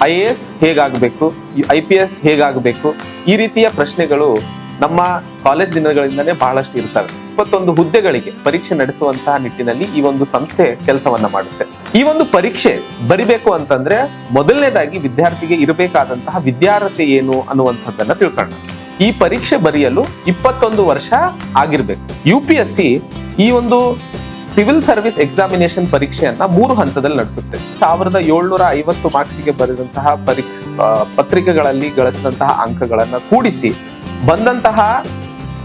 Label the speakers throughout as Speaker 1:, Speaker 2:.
Speaker 1: IAS ಹೇಗಾಗಬೇಕು, IPS ಹೇಗಾಗಬೇಕು, ಈ ರೀತಿಯ ಪ್ರಶ್ನೆಗಳು ನಮ್ಮ ಕಾಲೇಜ್ ದಿನಗಳಿಂದನೇ ಬಹಳಷ್ಟು ಇರ್ತವೆ. 21 ಹುದ್ದೆಗಳಿಗೆ ಪರೀಕ್ಷೆ ನಡೆಸುವಂತಹ ನಿಟ್ಟಿನಲ್ಲಿ ಈ ಒಂದು ಸಂಸ್ಥೆ ಕೆಲಸವನ್ನ ಮಾಡುತ್ತೆ. ಈ ಒಂದು ಪರೀಕ್ಷೆ ಬರಿಬೇಕು ಅಂತಂದ್ರೆ ಮೊದಲನೇದಾಗಿ ವಿದ್ಯಾರ್ಥಿಗೆ ಇರಬೇಕಾದಂತಹ ವಿದ್ಯಾರ್ಹತೆ ಏನು ಅನ್ನುವಂಥದ್ದನ್ನ ತಿಳ್ಕೊಳ್ಳೋಣ. ಈ ಪರೀಕ್ಷೆ ಬರೆಯಲು 21 ವರ್ಷ ಆಗಿರ್ಬೇಕು. UPSC ಈ ಒಂದು ಸಿವಿಲ್ ಸರ್ವಿಸ್ ಎಕ್ಸಾಮಿನೇಷನ್ ಪರೀಕ್ಷೆಯನ್ನ 3 ಹಂತದಲ್ಲಿ ನಡೆಸುತ್ತೆ. 1750 ಮಾರ್ಕ್ಸಿಗೆ ಬರೆದಂತಹ ಪತ್ರಿಕೆಗಳಲ್ಲಿ ಗಳಿಸಿದಂತಹ ಅಂಕಗಳನ್ನ ಕೂಡಿಸಿ ಬಂದಂತಹ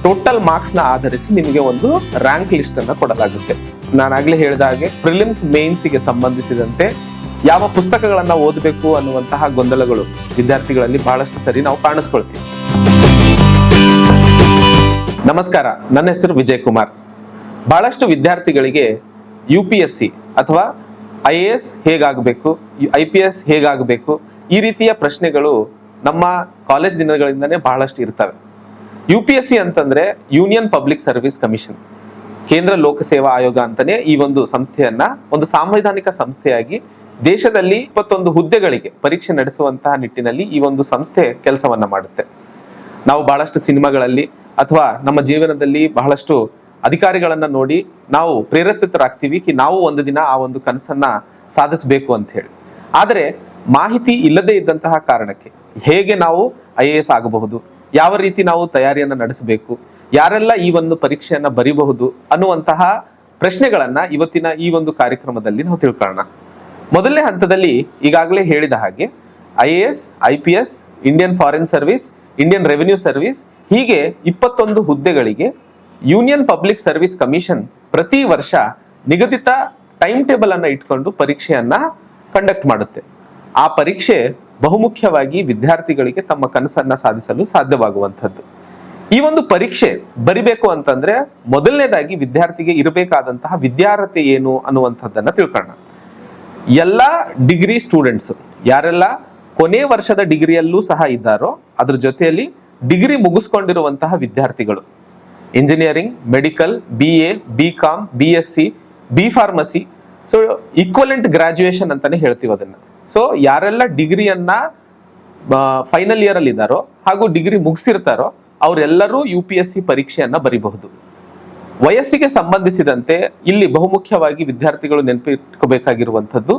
Speaker 1: ಟೋಟಲ್ ಮಾರ್ಕ್ಸ್ ನ ಆಧರಿಸಿ ನಿಮಗೆ ಒಂದು ರ್ಯಾಂಕ್ ಲಿಸ್ಟ್ ಅನ್ನ ಕೊಡಲಾಗುತ್ತೆ. ನಾನಾಗ್ಲೇ ಹೇಳಿದ ಹಾಗೆ ಪ್ರಿಲಿಮ್ಸ್ ಮೇನ್ಸ್ಗೆ ಸಂಬಂಧಿಸಿದಂತೆ ಯಾವ ಪುಸ್ತಕಗಳನ್ನ ಓದಬೇಕು ಅನ್ನುವಂತಹ ಗೊಂದಲಗಳು ವಿದ್ಯಾರ್ಥಿಗಳಲ್ಲಿ ಬಹಳಷ್ಟು ಸರಿ ನಾವು ಕಾಣಿಸ್ಕೊಳ್ತೀವಿ. ನಮಸ್ಕಾರ, ನನ್ನ ಹೆಸರು ವಿಜಯ್ ಕುಮಾರ್. ಬಹಳಷ್ಟು ವಿದ್ಯಾರ್ಥಿಗಳಿಗೆ UPSC ಅಥವಾ IAS ಹೇಗಾಗಬೇಕು, IPS ಹೇಗಾಗಬೇಕು, ಈ ರೀತಿಯ ಪ್ರಶ್ನೆಗಳು ನಮ್ಮ ಕಾಲೇಜ್ ದಿನಗಳಿಂದನೇ ಬಹಳಷ್ಟು ಇರ್ತವೆ. UPSC ಅಂತಂದ್ರೆ ಯೂನಿಯನ್ ಪಬ್ಲಿಕ್ ಸರ್ವಿಸ್ ಕಮಿಷನ್, ಕೇಂದ್ರ ಲೋಕಸೇವಾ ಆಯೋಗ ಅಂತಾನೆ ಈ ಒಂದು ಸಂಸ್ಥೆಯನ್ನ ಒಂದು ಸಾಂವಿಧಾನಿಕ ಸಂಸ್ಥೆಯಾಗಿ ದೇಶದಲ್ಲಿ 21 ಹುದ್ದೆಗಳಿಗೆ ಪರೀಕ್ಷೆ ನಡೆಸುವಂತಹ ನಿಟ್ಟಿನಲ್ಲಿ ಈ ಒಂದು ಸಂಸ್ಥೆ ಕೆಲಸವನ್ನ ಮಾಡುತ್ತೆ. ನಾವು ಬಹಳಷ್ಟು ಸಿನಿಮಾಗಳಲ್ಲಿ ಅಥವಾ ನಮ್ಮ ಜೀವನದಲ್ಲಿ ಬಹಳಷ್ಟು ಅಧಿಕಾರಿಗಳನ್ನ ನೋಡಿ ನಾವು ಪ್ರೇರೇಪಿತರಾಗ್ತೀವಿ ನಾವು ಒಂದು ದಿನ ಆ ಒಂದು ಕನಸನ್ನ ಸಾಧಿಸಬೇಕು ಅಂತ ಹೇಳಿ. ಆದರೆ ಮಾಹಿತಿ ಇಲ್ಲದೆ ಇದ್ದಂತಹ ಕಾರಣಕ್ಕೆ ಹೇಗೆ ನಾವು IAS ಆಗಬಹುದು, ಯಾವ ರೀತಿ ನಾವು ತಯಾರಿಯನ್ನ ನಡೆಸಬೇಕು, ಯಾರೆಲ್ಲ ಈ ಒಂದು ಪರೀಕ್ಷೆಯನ್ನ ಬರಿಬಹುದು ಅನ್ನುವಂತಹ ಪ್ರಶ್ನೆಗಳನ್ನ ಇವತ್ತಿನ ಈ ಒಂದು ಕಾರ್ಯಕ್ರಮದಲ್ಲಿ ನಾವು ತಿಳ್ಕೊಳ್ಳೋಣ. ಮೊದಲನೇ ಹಂತದಲ್ಲಿ ಈಗಾಗಲೇ ಹೇಳಿದ ಹಾಗೆ IAS, IPS, Indian foreign service, Indian revenue service, ಹೀಗೆ 21 ಹುದ್ದೆಗಳಿಗೆ ಯೂನಿಯನ್ ಪಬ್ಲಿಕ್ ಸರ್ವಿಸ್ ಕಮಿಷನ್ ಪ್ರತಿ ವರ್ಷ ನಿಗದಿತ ಟೈಮ್ ಟೇಬಲ್ ಅನ್ನ ಇಟ್ಕೊಂಡು ಪರೀಕ್ಷೆಯನ್ನ ಕಂಡಕ್ಟ್ ಮಾಡುತ್ತೆ. ಆ ಪರೀಕ್ಷೆ ಬಹುಮುಖ್ಯವಾಗಿ ವಿದ್ಯಾರ್ಥಿಗಳಿಗೆ ತಮ್ಮ ಕನಸನ್ನ ಸಾಧಿಸಲು ಸಾಧ್ಯವಾಗುವಂಥದ್ದು. ಈ ಒಂದು ಪರೀಕ್ಷೆ ಬರಿಬೇಕು ಅಂತಂದ್ರೆ ಮೊದಲನೇದಾಗಿ ವಿದ್ಯಾರ್ಥಿಗೆ ಇರಬೇಕಾದಂತಹ ವಿದ್ಯಾರ್ಹತೆ ಏನು ಅನ್ನುವಂಥದ್ದನ್ನ ತಿಳ್ಕೊಳ್ಳೋಣ. ಎಲ್ಲ ಡಿಗ್ರಿ ಸ್ಟೂಡೆಂಟ್ಸ್ ಯಾರೆಲ್ಲ ಕೊನೆ ವರ್ಷದ ಡಿಗ್ರಿಯಲ್ಲೂ ಸಹ ಇದ್ದಾರೋ ಅದ್ರ ಜೊತೆಯಲ್ಲಿ ಡಿಗ್ರಿ ಮುಗಿಸ್ಕೊಂಡಿರುವಂತಹ ವಿದ್ಯಾರ್ಥಿಗಳು, engineering, medical, BA, BCom, BSc, B pharmacy, so equivalent graduation ಅಂತಾನೆ ಹೇಳ್ತೀವಿ ಅದನ್ನ. ಸೊ ಯಾರೆಲ್ಲ ಡಿಗ್ರಿಯನ್ನ ಫೈನಲ್ ಇಯರ್ ಅಲ್ಲಿ ಇದ್ದಾರೋ ಹಾಗೂ ಡಿಗ್ರಿ ಮುಗಿಸಿರ್ತಾರೋ ಅವರೆಲ್ಲರೂ UPSC ಪರೀಕ್ಷೆಯನ್ನ ಬರಿಬಹುದು. ವಯಸ್ಸಿಗೆ ಸಂಬಂಧಿಸಿದಂತೆ ಇಲ್ಲಿ ಬಹುಮುಖ್ಯವಾಗಿ ವಿದ್ಯಾರ್ಥಿಗಳು ನೆನಪಿಟ್ಕೋಬೇಕಾಗಿರುವಂಥದ್ದು,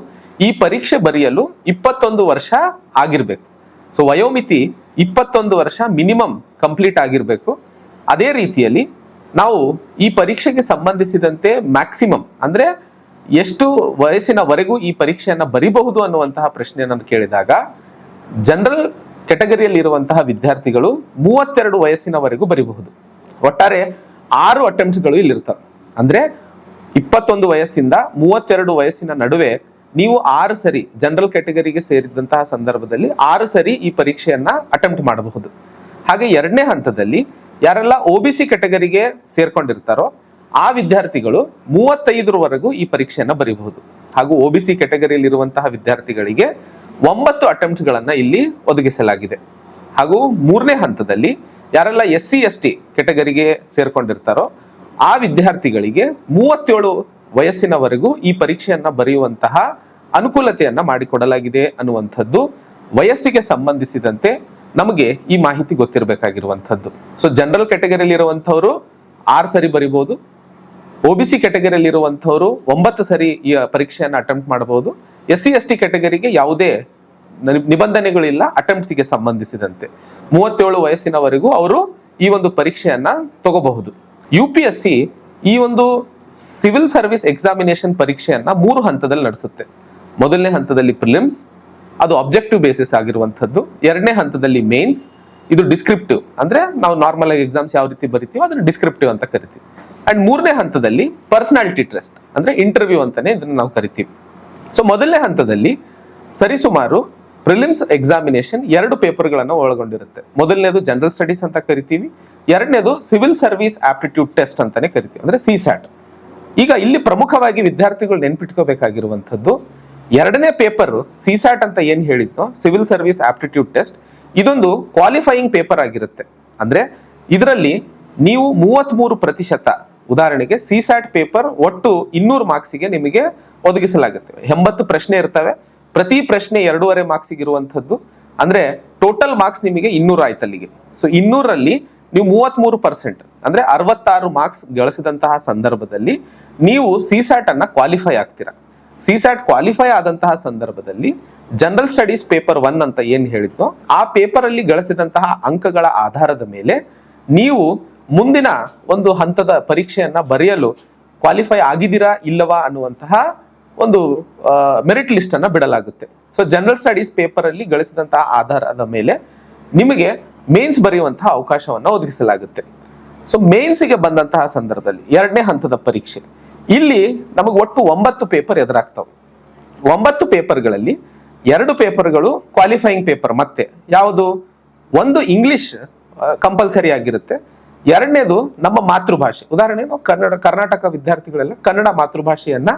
Speaker 1: ಈ ಪರೀಕ್ಷೆ ಬರೆಯಲು 21 ವರ್ಷ ಆಗಿರ್ಬೇಕು. ಸೊ ವಯೋಮಿತಿ 21 ವರ್ಷ ಮಿನಿಮಮ್ ಕಂಪ್ಲೀಟ್ ಆಗಿರ್ಬೇಕು. ಅದೇ ರೀತಿಯಲ್ಲಿ ನಾವು ಈ ಪರೀಕ್ಷೆಗೆ ಸಂಬಂಧಿಸಿದಂತೆ ಮ್ಯಾಕ್ಸಿಮಮ್ ಅಂದ್ರೆ ಎಷ್ಟು ವಯಸ್ಸಿನವರೆಗೂ ಈ ಪರೀಕ್ಷೆಯನ್ನ ಬರಿಬಹುದು ಅನ್ನುವಂತಹ ಪ್ರಶ್ನೆಯನ್ನು ಕೇಳಿದಾಗ ಜನರಲ್ ಕೆಟಗರಿಯಲ್ಲಿ ಇರುವಂತಹ ವಿದ್ಯಾರ್ಥಿಗಳು 32 ವಯಸ್ಸಿನವರೆಗೂ ಬರಿಬಹುದು. ಒಟ್ಟಾರೆ 6 ಅಟೆಂಪ್ಟ್ಸ್ಗಳು ಇಲ್ಲಿರ್ತವೆ. ಅಂದ್ರೆ 21 ವಯಸ್ಸಿಂದ 32 ವಯಸ್ಸಿನ ನಡುವೆ ನೀವು 6 ಸರಿ ಜನರಲ್ ಕೆಟಗರಿಗೆ ಸೇರಿದಂತಹ ಸಂದರ್ಭದಲ್ಲಿ 6 ಸರಿ ಈ ಪರೀಕ್ಷೆಯನ್ನ ಅಟೆಂಪ್ಟ್ ಮಾಡಬಹುದು. ಹಾಗೆ ಎರಡನೇ ಹಂತದಲ್ಲಿ ಯಾರೆಲ್ಲ OBC ಕೆಟಗರಿಗೆ ಸೇರ್ಕೊಂಡಿರ್ತಾರೋ ಆ ವಿದ್ಯಾರ್ಥಿಗಳು 35ರವರೆಗೂ ಈ ಪರೀಕ್ಷೆಯನ್ನ ಬರೀಬಹುದು. ಹಾಗೂ OBC ಕೆಟಗರಿಯಲ್ಲಿ ಇರುವಂತಹ ವಿದ್ಯಾರ್ಥಿಗಳಿಗೆ 9 ಅಟೆಂಪ್ಟ್ಸ್ಗಳನ್ನ ಇಲ್ಲಿ ಒದಗಿಸಲಾಗಿದೆ. ಹಾಗೂ ಮೂರನೇ ಹಂತದಲ್ಲಿ ಯಾರೆಲ್ಲ SC ST ಕೆಟಗರಿಗೆ ಸೇರ್ಕೊಂಡಿರ್ತಾರೋ ಆ ವಿದ್ಯಾರ್ಥಿಗಳಿಗೆ 37 ವಯಸ್ಸಿನವರೆಗೂ ಈ ಪರೀಕ್ಷೆಯನ್ನ ಬರೆಯುವಂತಹ ಅನುಕೂಲತೆಯನ್ನ ಮಾಡಿಕೊಡಲಾಗಿದೆ ಅನ್ನುವಂಥದ್ದು ವಯಸ್ಸಿಗೆ ಸಂಬಂಧಿಸಿದಂತೆ ನಮಗೆ ಈ ಮಾಹಿತಿ ಗೊತ್ತಿರಬೇಕಾಗಿರುವಂಥದ್ದು. ಸೊ ಜನರಲ್ ಕೆಟಗರಿಯಲ್ಲಿ ಇರುವಂತಹವರು 6 ಸರಿ ಬರಿಬಹುದು, OBC ಕೆಟಗರಿಯಲ್ಲಿ ಇರುವಂತಹವರು 9 ಸರಿ ಈ ಪರೀಕ್ಷೆಯನ್ನ ಅಟೆಂಪ್ಟ್ ಮಾಡಬಹುದು. SC ST ಕೆಟಗರಿಗೆ ಯಾವುದೇ ನಿಬಂಧನೆಗಳಿಲ್ಲ ಅಟೆಂಪ್ಟ್ಸ್ಗೆ ಸಂಬಂಧಿಸಿದಂತೆ. 37 ವಯಸ್ಸಿನವರೆಗೂ ಅವರು ಈ ಒಂದು ಪರೀಕ್ಷೆಯನ್ನ ತಗೋಬಹುದು. UPSC ಈ ಒಂದು ಸಿವಿಲ್ ಸರ್ವಿಸ್ ಎಕ್ಸಾಮಿನೇಷನ್ ಪರೀಕ್ಷೆಯನ್ನ 3 ಹಂತದಲ್ಲಿ ನಡೆಸುತ್ತೆ. ಮೊದಲನೇ ಹಂತದಲ್ಲಿ ಪ್ರಿಲಿಮ್ಸ್, ಅದು ಅಬ್ಜೆಕ್ಟಿವ್ ಬೇಸಿಸ್ ಆಗಿರುವಂಥದ್ದು. ಎರಡನೇ ಹಂತದಲ್ಲಿ ಮೇನ್ಸ್, ಇದು ಡಿಸ್ಕ್ರಿಪ್ಟಿವ್, ಅಂದ್ರೆ ನಾವು ನಾರ್ಮಲ್ ಆಗಿ ಎಕ್ಸಾಮ್ಸ್ ಯಾವ ರೀತಿ ಬರಿತೀವಿ ಅದನ್ನ ಡಿಸ್ಕ್ರಿಪ್ಟಿವ್ ಅಂತ ಕರಿತೀವಿ. ಅಂಡ್ ಮೂರನೇ ಹಂತದಲ್ಲಿ ಪರ್ಸನಾಲಿಟಿ ಟೆಸ್ಟ್ ಅಂದ್ರೆ ಇಂಟರ್ವ್ಯೂ ಅಂತಾನೆ ಇದನ್ನ ನಾವು ಕರಿತೀವಿ. ಸೊ ಮೊದಲನೇ ಹಂತದಲ್ಲಿ ಸರಿಸುಮಾರು ಪ್ರಿಲಿಮ್ಸ್ ಎಕ್ಸಾಮಿನೇಷನ್ 2 ಪೇಪರ್ಗಳನ್ನ ಒಳಗೊಂಡಿರುತ್ತೆ. ಮೊದಲನೇದು ಜನರಲ್ ಸ್ಟಡೀಸ್ ಅಂತ ಕರಿತೀವಿ, ಎರಡನೇದು ಸಿವಿಲ್ ಸರ್ವಿಸ್ ಆಪ್ಟಿಟ್ಯೂಡ್ ಟೆಸ್ಟ್ ಅಂತಾನೆ ಕರಿತೀವಿ, ಅಂದ್ರೆ CSAT. ಈಗ ಇಲ್ಲಿ ಪ್ರಮುಖವಾಗಿ ವಿದ್ಯಾರ್ಥಿಗಳು ನೆನ್ಪಿಟ್ಕೋಬೇಕಾಗಿರುವಂಥದ್ದು, ಎರಡನೇ ಪೇಪರ್ CSAT ಅಂತ ಏನ್ ಹೇಳಿದ್ನೋ ಸಿವಿಲ್ ಸರ್ವಿಸ್ ಆಪ್ಟಿಟ್ಯೂಡ್ ಟೆಸ್ಟ್, ಇದೊಂದು ಕ್ವಾಲಿಫೈಯಿಂಗ್ ಪೇಪರ್ ಆಗಿರುತ್ತೆ. ಅಂದ್ರೆ ಇದರಲ್ಲಿ ನೀವು 33%, ಉದಾಹರಣೆಗೆ CSAT ಪೇಪರ್ ಒಟ್ಟು 200 ಮಾರ್ಕ್ಸಿಗೆ ನಿಮಗೆ ಒದಗಿಸಲಾಗುತ್ತೆ. 80 ಪ್ರಶ್ನೆ ಇರ್ತವೆ, ಪ್ರತಿ ಪ್ರಶ್ನೆ 2.5 ಮಾರ್ಕ್ಸ್ ಇರುವಂತದ್ದು. ಅಂದ್ರೆ ಟೋಟಲ್ ಮಾರ್ಕ್ಸ್ ನಿಮಗೆ 200 ಆಯ್ತು ಅಲ್ಲಿಗೆ. ಸೊ 200ರಲ್ಲಿ ನೀವು 33% ಅಂದ್ರೆ 66 ಮಾರ್ಕ್ಸ್ ಗಳಿಸಿದಂತಹ ಸಂದರ್ಭದಲ್ಲಿ ನೀವು ಸಿಸ್ಯಾಟ್ ಅನ್ನ ಕ್ವಾಲಿಫೈ ಆಗ್ತೀರಾ. ಸಿಸ್ಯಾಟ್ ಕ್ವಾಲಿಫೈ ಆದಂತಹ ಸಂದರ್ಭದಲ್ಲಿ ಜನರಲ್ ಸ್ಟಡೀಸ್ ಪೇಪರ್ 1 ಅಂತ ಏನ್ ಹೇಳಿದ್ನೋ ಆ ಪೇಪರ್ ಅಲ್ಲಿ ಗಳಿಸಿದಂತಹ ಅಂಕಗಳ ಆಧಾರದ ಮೇಲೆ ನೀವು ಮುಂದಿನ ಒಂದು ಹಂತದ ಪರೀಕ್ಷೆಯನ್ನ ಬರೆಯಲು ಕ್ವಾಲಿಫೈ ಆಗಿದ್ದೀರಾ ಇಲ್ಲವಾ ಅನ್ನುವಂತಹ ಒಂದು ಮೆರಿಟ್ ಲಿಸ್ಟ್ ಅನ್ನ ಬಿಡಲಾಗುತ್ತೆ. ಸೊ ಜನರಲ್ ಸ್ಟಡೀಸ್ ಪೇಪರ್ ಅಲ್ಲಿ ಗಳಿಸಿದಂತಹ ಆಧಾರದ ಮೇಲೆ ನಿಮಗೆ ಮೇನ್ಸ್ ಬರೆಯುವಂತಹ ಅವಕಾಶವನ್ನ ಒದಗಿಸಲಾಗುತ್ತೆ. ಸೊ ಮೇನ್ಸ್ಗೆ ಬಂದಂತಹ ಸಂದರ್ಭದಲ್ಲಿ 2ನೇ ಹಂತದ ಪರೀಕ್ಷೆ, ಇಲ್ಲಿ ನಮಗೆ ಒಟ್ಟು 9 ಪೇಪರ್ ಎದುರಾಗ್ತಾವೆ. 9 ಪೇಪರ್ಗಳಲ್ಲಿ 2 ಪೇಪರ್ಗಳು ಕ್ವಾಲಿಫೈಯಿಂಗ್ ಪೇಪರ್. ಮತ್ತೆ ಯಾವುದು? ಒಂದು ಇಂಗ್ಲಿಷ್ ಕಂಪಲ್ಸರಿ ಆಗಿರುತ್ತೆ, 2ನೇದು ನಮ್ಮ ಮಾತೃಭಾಷೆ. ಉದಾಹರಣೆ ನಾವು ಕರ್ನಾಟಕ ವಿದ್ಯಾರ್ಥಿಗಳೆಲ್ಲ ಕನ್ನಡ ಮಾತೃಭಾಷೆಯನ್ನ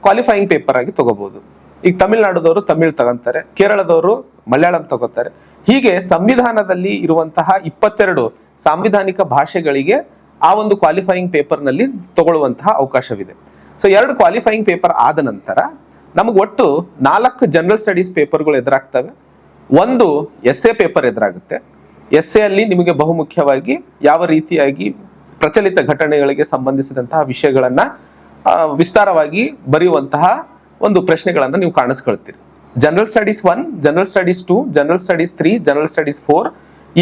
Speaker 1: ಕ್ವಾಲಿಫೈಯಿಂಗ್ ಪೇಪರ್ ಆಗಿ ತಗೋಬಹುದು. ಈಗ ತಮಿಳುನಾಡುದವರು ತಮಿಳ್ ತಗೊಂತಾರೆ, ಕೇರಳದವರು ಮಲಯಾಳಂ ತಗೋತಾರೆ. ಹೀಗೆ ಸಂವಿಧಾನದಲ್ಲಿ ಇರುವಂತಹ 22 ಸಾಂವಿಧಾನಿಕ ಭಾಷೆಗಳಿಗೆ ಆ ಒಂದು ಕ್ವಾಲಿಫೈಯಿಂಗ್ ಪೇಪರ್ ನಲ್ಲಿ ತಗೊಳ್ಳುವಂತಹ ಅವಕಾಶವಿದೆ. ಸೊ 2 ಕ್ವಾಲಿಫೈಯಿಂಗ್ ಪೇಪರ್ ಆದ ನಂತರ ನಮಗೆ ಒಟ್ಟು 4 ಜನರಲ್ ಸ್ಟಡೀಸ್ ಪೇಪರ್ಗಳು ಎದುರಾಗ್ತವೆ. ಒಂದು ಎಸ್ಎ ಪೇಪರ್ ಎದುರಾಗುತ್ತೆ. ಎಸ್ಎ ಅಲ್ಲಿ ನಿಮಗೆ ಬಹುಮುಖ್ಯವಾಗಿ ಯಾವ ರೀತಿಯಾಗಿ ಪ್ರಚಲಿತ ಘಟನೆಗಳಿಗೆ ಸಂಬಂಧಿಸಿದಂತಹ ವಿಷಯಗಳನ್ನ ವಿಸ್ತಾರವಾಗಿ ಬರೆಯುವಂತಹ ಒಂದು ಪ್ರಶ್ನೆಗಳನ್ನ ನೀವು ಕಾಣಿಸ್ಕೊಳ್ತೀರಿ. General studies 1, general studies 2, general studies 3, general studies 4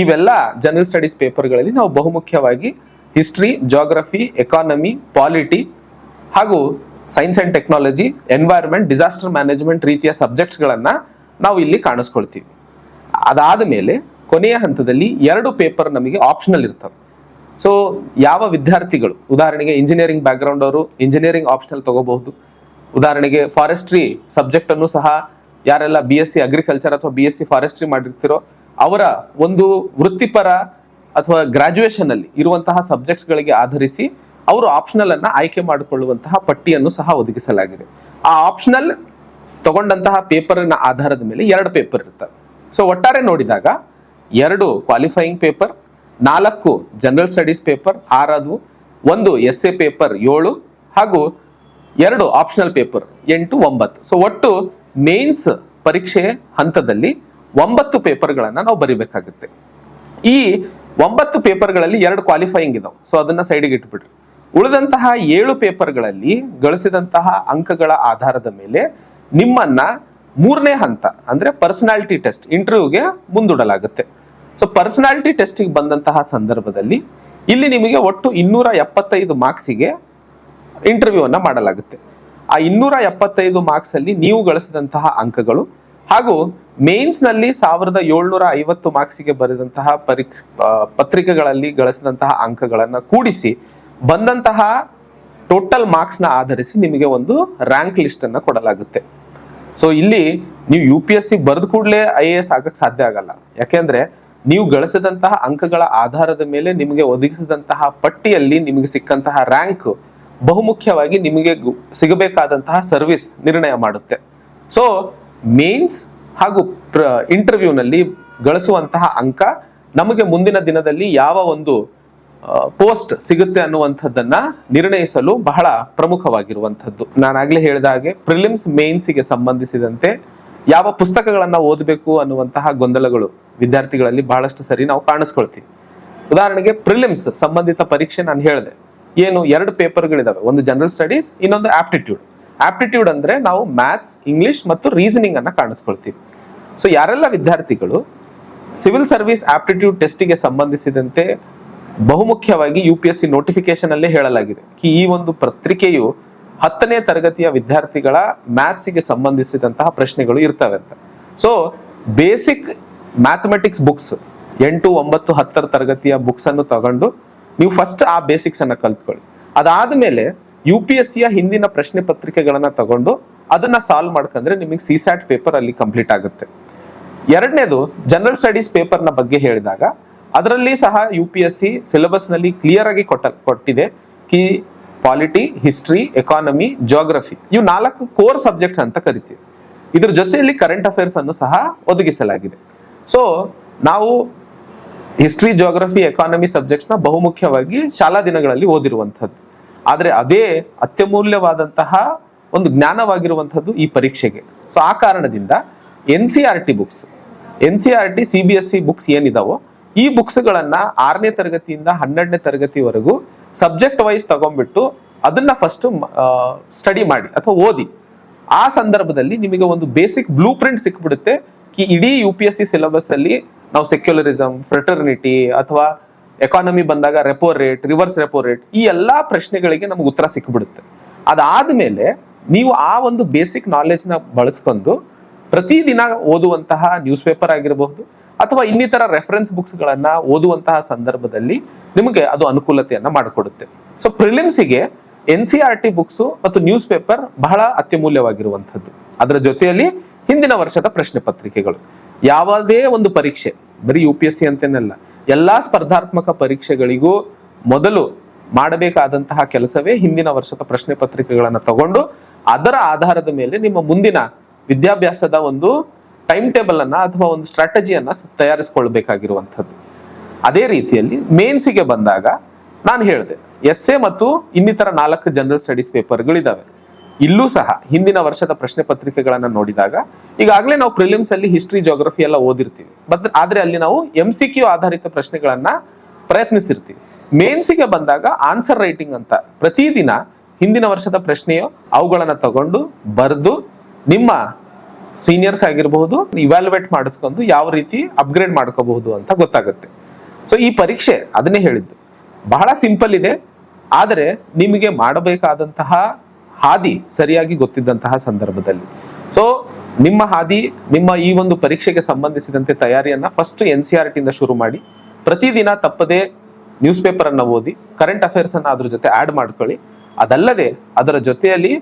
Speaker 1: ಇವೆಲ್ಲ ಜನರಲ್ ಸ್ಟಡೀಸ್ ಪೇಪರ್ಗಳಲ್ಲಿ ನಾವು ಬಹುಮುಖ್ಯವಾಗಿ ಹಿಸ್ಟ್ರಿ, ಜಾಗ್ರಫಿ, ಎಕಾನಮಿ, ಪಾಲಿಟಿ ಹಾಗೂ science and technology, environment, disaster management ರೀತಿಯ ಸಬ್ಜೆಕ್ಟ್ಸ್ಗಳನ್ನ ನಾವು ಇಲ್ಲಿ ಕಾಣಿಸ್ಕೊಳ್ತೀವಿ. ಅದಾದ ಮೇಲೆ ಕೊನೆಯ ಹಂತದಲ್ಲಿ 2 ಪೇಪರ್ ನಮಗೆ ಆಪ್ಷನಲ್ ಇರ್ತವೆ. ಸೊ ಯಾವ ವಿದ್ಯಾರ್ಥಿಗಳು ಉದಾಹರಣೆಗೆ ಇಂಜಿನಿಯರಿಂಗ್ ಬ್ಯಾಕ್ಗ್ರೌಂಡ್ ಅವರು ಇಂಜಿನಿಯರಿಂಗ್ ಆಪ್ಷನಲ್ ತಗೋಬಹುದು. ಉದಾಹರಣೆಗೆ ಫಾರೆಸ್ಟ್ರಿ ಸಬ್ಜೆಕ್ಟ್ ಅನ್ನು ಸಹ ಯಾರೆಲ್ಲ BSc ಅಗ್ರಿಕಲ್ಚರ್ ಅಥವಾ BSc ಫಾರೆಸ್ಟ್ರಿ ಮಾಡಿರ್ತಿರೋ ಅವರ ಒಂದು ವೃತ್ತಿಪರ ಅಥವಾ ಗ್ರಾಜುಯೇಷನ್ ಅಲ್ಲಿ ಇರುವಂತಹ ಸಬ್ಜೆಕ್ಟ್ಸ್ ಗಳಿಗೆ ಆಧರಿಸಿ ಅವರು ಆಪ್ಷನಲ್ ಅನ್ನ ಆಯ್ಕೆ ಮಾಡಿಕೊಳ್ಳುವಂತಹ ಪಟ್ಟಿಯನ್ನು ಸಹ ಒದಗಿಸಲಾಗಿದೆ. ಆ ಆಪ್ಷನಲ್ ತಗೊಂಡಂತಹ ಪೇಪರ್ನ ಆಧಾರದ ಮೇಲೆ 2 ಪೇಪರ್ ಇರ್ತವೆ. ಸೊ ಒಟ್ಟಾರೆ ನೋಡಿದಾಗ 2 qualifying paper, 4 general studies paper 6 ಆದವು, 1 ಎಸ್ಎ ಪೇಪರ್ 7 ಹಾಗೂ 2 ಆಪ್ಷನಲ್ ಪೇಪರ್ 8, 9. ಸೊ ಒಟ್ಟು ಮೇನ್ಸ್ ಪರೀಕ್ಷೆ ಹಂತದಲ್ಲಿ 9 ಪೇಪರ್ಗಳನ್ನ ನಾವು ಬರಿಬೇಕಾಗುತ್ತೆ. ಈ 9 ಪೇಪರ್ಗಳಲ್ಲಿ 2 ಕ್ವಾಲಿಫೈಯಿಂಗ್ ಇದಾವೆ. ಸೊ ಅದನ್ನ ಸೈಡಿಗೆ ಇಟ್ಬಿಡ್ರಿ. ಉಳಿದಂತಹ 7 ಪೇಪರ್ಗಳಲ್ಲಿ ಗಳಿಸಿದಂತಹ ಅಂಕಗಳ ಆಧಾರದ ಮೇಲೆ ನಿಮ್ಮನ್ನ 3ನೇ ಹಂತ ಅಂದ್ರೆ ಪರ್ಸನಾಲಿಟಿ ಟೆಸ್ಟ್ ಇಂಟರ್ವ್ಯೂಗೆ ಮುಂದೂಡಲಾಗುತ್ತೆ. ಸೊ ಪರ್ಸನಾಲಿಟಿ ಟೆಸ್ಟಿಗೆ ಬಂದಂತಹ ಸಂದರ್ಭದಲ್ಲಿ ಇಲ್ಲಿ ನಿಮಗೆ ಒಟ್ಟು 275 ಮಾರ್ಕ್ಸಿಗೆ ಇಂಟರ್ವ್ಯೂ ಅನ್ನ ಮಾಡಲಾಗುತ್ತೆ. ಆ 275 ಮಾರ್ಕ್ಸ್ ಅಲ್ಲಿ ನೀವು ಗಳಿಸಿದಂತಹ ಅಂಕಗಳು ಹಾಗೂ ಮೇನ್ಸ್ ನಲ್ಲಿ 1750 ಮಾರ್ಕ್ಸಿಗೆ ಬರೆದಂತಹ ಪತ್ರಿಕೆಗಳಲ್ಲಿ ಗಳಿಸಿದಂತಹ ಅಂಕಗಳನ್ನ ಕೂಡಿಸಿ ಬಂದಂತಹ ಟೋಟಲ್ ಮಾರ್ಕ್ಸ್ ನ ಆಧರಿಸಿ ನಿಮಗೆ ಒಂದು ರ್ಯಾಂಕ್ ಲಿಸ್ಟ್ ಅನ್ನ ಕೊಡಲಾಗುತ್ತೆ. ಸೊ ಇಲ್ಲಿ ನೀವು UPSC ಬರೆದ ಕೂಡಲೇ IAS ಆಗಕ್ಕೆ ಸಾಧ್ಯ ಆಗಲ್ಲ. ಯಾಕೆಂದ್ರೆ ನೀವು ಗಳಿಸಿದಂತಹ ಅಂಕಗಳ ಆಧಾರದ ಮೇಲೆ ನಿಮಗೆ ಒದಗಿಸಿದಂತಹ ಪಟ್ಟಿಯಲ್ಲಿ ನಿಮಗೆ ಸಿಕ್ಕಂತಹ ರ್ಯಾಂಕ್ ಬಹುಮುಖ್ಯವಾಗಿ ನಿಮಗೆ ಸಿಗಬೇಕಾದಂತಹ ಸರ್ವಿಸ್ ನಿರ್ಣಯ ಮಾಡುತ್ತೆ. ಸೊ ಮೇನ್ಸ್ ಹಾಗೂ ಇಂಟರ್ವ್ಯೂನಲ್ಲಿ ಗಳಿಸುವಂತಹ ಅಂಕ ನಮಗೆ ಮುಂದಿನ ದಿನದಲ್ಲಿ ಯಾವ ಒಂದು ಪೋಸ್ಟ್ ಸಿಗುತ್ತೆ ಅನ್ನುವಂಥದ್ದನ್ನ ನಿರ್ಣಯಿಸಲು ಬಹಳ ಪ್ರಮುಖವಾಗಿರುವಂಥದ್ದು. ನಾನಾಗ್ಲೇ ಹೇಳಿದ ಹಾಗೆ ಪ್ರಿಲಿಮ್ಸ್ ಮೇನ್ಸ್ಗೆ ಸಂಬಂಧಿಸಿದಂತೆ ಯಾವ ಪುಸ್ತಕಗಳನ್ನ ಓದಬೇಕು ಅನ್ನುವಂತಹ ಗೊಂದಲಗಳು ವಿದ್ಯಾರ್ಥಿಗಳಲ್ಲಿ ಬಹಳಷ್ಟು ಸರಿ ನಾವು ಕಾಣಿಸ್ಕೊಳ್ತೀವಿ. ಉದಾಹರಣೆಗೆ ಪ್ರಿಲಿಮ್ಸ್ ಸಂಬಂಧಿತ ಪರೀಕ್ಷೆ ನಾನು ಹೇಳಿದೆ ಏನು 2 ಪೇಪರ್ಗಳಿದಾವೆ, ಒಂದು ಜನರಲ್ ಸ್ಟಡೀಸ್, ಇನ್ನೊಂದು ಆಪ್ಟಿಟ್ಯೂಡ್. ಆಪ್ಟಿಟ್ಯೂಡ್ ಅಂದ್ರೆ ನಾವು ಮ್ಯಾಥ್ಸ್, ಇಂಗ್ಲಿಷ್ ಮತ್ತು ರೀಸನಿಂಗ್ ಅನ್ನ ಕಾಣಿಸ್ಕೊಳ್ತೀವಿ. ಸೊ ಯಾರೆಲ್ಲ ವಿದ್ಯಾರ್ಥಿಗಳು ಸಿವಿಲ್ ಸರ್ವಿಸ್ ಆಪ್ಟಿಟ್ಯೂಡ್ ಟೆಸ್ಟಿಗೆ ಸಂಬಂಧಿಸಿದಂತೆ ಬಹುಮುಖ್ಯವಾಗಿ UPSC ನೋಟಿಫಿಕೇಶನ್ ಅಲ್ಲೇ ಹೇಳಲಾಗಿದೆ ಈ ಒಂದು ಪತ್ರಿಕೆಯು 10ನೇ ತರಗತಿಯ ವಿದ್ಯಾರ್ಥಿಗಳ ಮ್ಯಾಥ್ಸ್ಗೆ ಸಂಬಂಧಿಸಿದಂತಹ ಪ್ರಶ್ನೆಗಳು ಇರ್ತವೆ ಅಂತ. ಸೊ ಬೇಸಿಕ್ ಮ್ಯಾಥಮೆಟಿಕ್ಸ್ ಬುಕ್ಸ್ 8, 9, 10 ತರಗತಿಯ ಬುಕ್ಸ್ ಅನ್ನು ತಗೊಂಡು ನೀವು ಫಸ್ಟ್ ಆ ಬೇಸಿಕ್ಸ್ ಅನ್ನ ಕಲ್ತ್ಕೊಳ್ಳಿ. ಅದಾದ್ಮೇಲೆ UPSCಯ ಹಿಂದಿನ ಪ್ರಶ್ನೆ ಪತ್ರಿಕೆಗಳನ್ನ ತಗೊಂಡು ಅದನ್ನ ಸಾಲ್ವ್ ಮಾಡ್ಕೊಂಡ್ರೆ ನಿಮಗೆ ಸಿಸ್ಯಾಟ್ ಪೇಪರ್ ಅಲ್ಲಿ ಕಂಪ್ಲೀಟ್ ಆಗುತ್ತೆ. 2ನೇದು ಜನರಲ್ ಸ್ಟಡೀಸ್ ಪೇಪರ್ನ ಬಗ್ಗೆ ಹೇಳಿದಾಗ ಅದರಲ್ಲಿ ಸಹ UPSC ಸಿಲೆಬಸ್ ನಲ್ಲಿ ಕ್ಲಿಯರ್ ಆಗಿ ಕೊಟ್ಟಿದೆ ಕಿ ಪಾಲಿಟಿ, ಹಿಸ್ಟ್ರಿ, ಎಕಾನಮಿ, ಜಾಗ್ರಫಿ ಇವು 4 ಕೋರ್ ಸಬ್ಜೆಕ್ಟ್ಸ್ ಅಂತ ಕರಿತೀವಿ. ಇದ್ರ ಜೊತೆಯಲ್ಲಿ ಕರೆಂಟ್ ಅಫೇರ್ಸ್ ಅನ್ನು ಸಹ ಒದಗಿಸಲಾಗಿದೆ. ಸೊ ನಾವು ಹಿಸ್ಟ್ರಿ, ಜಾಗ್ರಫಿ, ಎಕಾನಮಿ ಸಬ್ಜೆಕ್ಟ್ಸ್ ನ ಬಹುಮುಖ್ಯವಾಗಿ ಶಾಲಾ ದಿನಗಳಲ್ಲಿ ಓದಿರುವಂಥದ್ದು. ಆದ್ರೆ ಅದೇ ಅತ್ಯಮೂಲ್ಯವಾದಂತಹ ಒಂದು ಜ್ಞಾನವಾಗಿರುವಂಥದ್ದು ಈ ಪರೀಕ್ಷೆಗೆ. ಸೊ ಆ ಕಾರಣದಿಂದ NCERT books, NCERT CBSE books ಏನಿದಾವೋ ಈ ಬುಕ್ಸ್ಗಳನ್ನ 6ನೇ ತರಗತಿಯಿಂದ 12ನೇ ತರಗತಿವರೆಗೂ ಸಬ್ಜೆಕ್ಟ್ ವೈಸ್ ತಗೊಂಡ್ಬಿಟ್ಟು ಅದನ್ನ ಫಸ್ಟ್ ಸ್ಟಡಿ ಮಾಡಿ ಅಥವಾ ಓದಿ. ಆ ಸಂದರ್ಭದಲ್ಲಿ ನಿಮಗೆ ಒಂದು ಬೇಸಿಕ್ ಬ್ಲೂ ಪ್ರಿಂಟ್ ಸಿಕ್ಬಿಡುತ್ತೆ. ಇಡೀ UPSC ಸಿಲೆಬಸ್ ಅಲ್ಲಿ ನಾವು ಸೆಕ್ಯುಲರಿಸಮ್, ಫ್ರೆಟರ್ನಿಟಿ ಅಥವಾ ಎಕಾನಮಿ ಬಂದಾಗ repo rate, reverse repo rate, ಈ ಎಲ್ಲಾ ಪ್ರಶ್ನೆಗಳಿಗೆ ನಮ್ಗೆ ಉತ್ತರ ಸಿಕ್ಬಿಡುತ್ತೆ. ಅದಾದ್ಮೇಲೆ ನೀವು ಆ ಒಂದು ಬೇಸಿಕ್ ನಾಲೆಜ್ ನ ಬಳಸ್ಕೊಂಡು ಪ್ರತಿದಿನ ಓದುವಂತಹ ನ್ಯೂಸ್ ಪೇಪರ್ ಆಗಿರಬಹುದು ಅಥವಾ ಇನ್ನಿತರ ರೆಫರೆನ್ಸ್ ಬುಕ್ಸ್ ಗಳನ್ನ ಓದುವಂತಹ ಸಂದರ್ಭದಲ್ಲಿ ನಿಮಗೆ ಅದು ಅನುಕೂಲತೆಯನ್ನ ಮಾಡಿಕೊಡುತ್ತೆ. ಸೊ ಪ್ರಿಲಿಮ್ಸಿಗೆ NCERT ಬುಕ್ಸ್ ಮತ್ತು ನ್ಯೂಸ್ ಪೇಪರ್ ಬಹಳ ಅತ್ಯಮೂಲ್ಯವಾಗಿರುವಂಥದ್ದು. ಅದರ ಜೊತೆಯಲ್ಲಿ ಹಿಂದಿನ ವರ್ಷದ ಪ್ರಶ್ನೆ ಪತ್ರಿಕೆಗಳು. ಯಾವುದೇ ಒಂದು ಪರೀಕ್ಷೆ, ಬರೀ UPSC ಅಂತೇನಲ್ಲ, ಎಲ್ಲಾ ಸ್ಪರ್ಧಾತ್ಮಕ ಪರೀಕ್ಷೆಗಳಿಗೂ ಮೊದಲು ಮಾಡಬೇಕಾದಂತಹ ಕೆಲಸವೇ ಹಿಂದಿನ ವರ್ಷದ ಪ್ರಶ್ನೆ ಪತ್ರಿಕೆಗಳನ್ನ ತಗೊಂಡು ಅದರ ಆಧಾರದ ಮೇಲೆ ನಿಮ್ಮ ಮುಂದಿನ ವಿದ್ಯಾಭ್ಯಾಸದ ಒಂದು ಟೈಮ್ ಟೇಬಲ್ ಅನ್ನ ಅಥವಾ ಒಂದು ಸ್ಟ್ರಾಟಜಿಯನ್ನ ತಯಾರಿಸಿಕೊಳ್ಬೇಕಾಗಿರುವಂಥದ್ದು. ಅದೇ ರೀತಿಯಲ್ಲಿ ಮೇನ್ಸಿಗೆ ಬಂದಾಗ ನಾನು ಹೇಳಿದೆ ಎಸ್ಸೆ ಮತ್ತು ಇನ್ನಿತರ 4 ಜನರಲ್ ಸ್ಟಡೀಸ್ ಪೇಪರ್ಗಳಿದಾವೆ. ಇಲ್ಲೂ ಸಹ ಹಿಂದಿನ ವರ್ಷದ ಪ್ರಶ್ನೆ ಪತ್ರಿಕೆಗಳನ್ನ ನೋಡಿದಾಗ ಈಗಾಗಲೇ ನಾವು ಪ್ರಿಲಿಮ್ಸ್ ಅಲ್ಲಿ ಹಿಸ್ಟ್ರಿ, ಜೋಗ್ರಫಿ ಎಲ್ಲ ಓದಿರ್ತೀವಿ. ಆದ್ರೆ ಅಲ್ಲಿ ನಾವು MCQ ಆಧಾರಿತ ಪ್ರಶ್ನೆಗಳನ್ನ ಪ್ರಯತ್ನಿಸಿರ್ತೀವಿ. ಮೇನ್ಸಿಗೆ ಬಂದಾಗ ಆನ್ಸರ್ ರೈಟಿಂಗ್ ಅಂತ ಪ್ರತಿದಿನ ಹಿಂದಿನ ವರ್ಷದ ಪ್ರಶ್ನೆಯೋ ಅವುಗಳನ್ನ ತಗೊಂಡು ಬರೆದು ನಿಮ್ಮ ಸೀನಿಯರ್ಸ್ ಆಗಿರಬಹುದು ಇವ್ಯಾಲ್ಯುವೇಟ್ ಮಾಡಿಸ್ಕೊಂಡು ಯಾವ ರೀತಿ ಅಪ್ಗ್ರೇಡ್ ಮಾಡ್ಕೋಬಹುದು ಅಂತ ಗೊತ್ತಾಗುತ್ತೆ. ಸೊ ಈ ಪರೀಕ್ಷೆ ಅದನ್ನೇ ಹೇಳಿದ್ದು ಬಹಳ ಸಿಂಪಲ್ ಇದೆ. ಆದರೆ ನಿಮಗೆ ಮಾಡಬೇಕಾದಂತಹ ಹಾದಿ ಸರಿಯಾಗಿ ಗೊತ್ತಿದ್ದಂತಹ ಸಂದರ್ಭದಲ್ಲಿ ಸೊ ನಿಮ್ಮ ಹಾದಿ, ನಿಮ್ಮ ಈ ಒಂದು ಪರೀಕ್ಷೆಗೆ ಸಂಬಂಧಿಸಿದಂತೆ ತಯಾರಿಯನ್ನ ಫಸ್ಟ್ NCERT ಇಂದ ಶುರು ಮಾಡಿ ಪ್ರತಿದಿನ ತಪ್ಪದೆ ನ್ಯೂಸ್ ಪೇಪರ್ ಅನ್ನ ಓದಿ, ಕರೆಂಟ್ ಅಫೇರ್ಸ್ ಅನ್ನ ಅದ್ರ ಜೊತೆ ಆಡ್ ಮಾಡ್ಕೊಳ್ಳಿ. ಅದಲ್ಲದೆ ಅದರ ಜೊತೆಯಲ್ಲಿ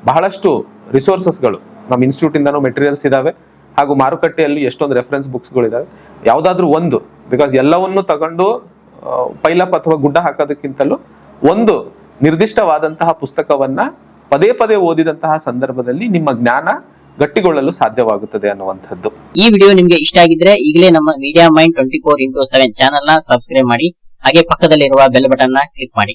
Speaker 1: ಬಹಳಷ್ಟು ರಿಸೋರ್ಸಸ್ಗಳು ನಮ್ಮ ಇನ್ಸ್ಟಿಟ್ಯೂಟ್ ಇಂದಾನು ಮೆಟೀರಿಯಲ್ಸ್ ಇದಾವೆ, ಹಾಗೂ ಮಾರುಕಟ್ಟೆಯಲ್ಲಿ ಎಷ್ಟೊಂದು ರೆಫರೆನ್ಸ್ ಬುಕ್ಸ್ಗಳು ಇದಾವೆ. ಯಾವ್ದಾದ್ರು ಒಂದು, ಬಿಕಾಸ್ ಎಲ್ಲವನ್ನು ತಗೊಂಡು ಪೈಲಪ್ ಅಥವಾ ಗುಡ್ಡ ಹಾಕೋದಕ್ಕಿಂತಲೂ ಒಂದು ನಿರ್ದಿಷ್ಟವಾದಂತಹ ಪುಸ್ತಕವನ್ನ ಪದೇ ಪದೇ ಓದಿದಂತಹ ಸಂದರ್ಭದಲ್ಲಿ ನಿಮ್ಮ ಜ್ಞಾನ ಗಟ್ಟಿಗೊಳ್ಳಲು ಸಾಧ್ಯವಾಗುತ್ತದೆ ಅನ್ನುವಂಥದ್ದು.
Speaker 2: ಈ ವಿಡಿಯೋ ನಿಮ್ಗೆ ಇಷ್ಟ ಆಗಿದ್ರೆ ಈಗಲೇ ನಮ್ಮ ಮೀಡಿಯಾ ಮೈಂಡ್ 24x7 ಚಾನೆಲ್ ನ ಸಬ್ಸ್ಕ್ರೈಬ್ ಮಾಡಿ, ಹಾಗೆ ಪಕ್ಕದಲ್ಲಿರುವ ಬೆಲ್ ಬಟನ್ ನ ಕ್ಲಿಕ್ ಮಾಡಿ.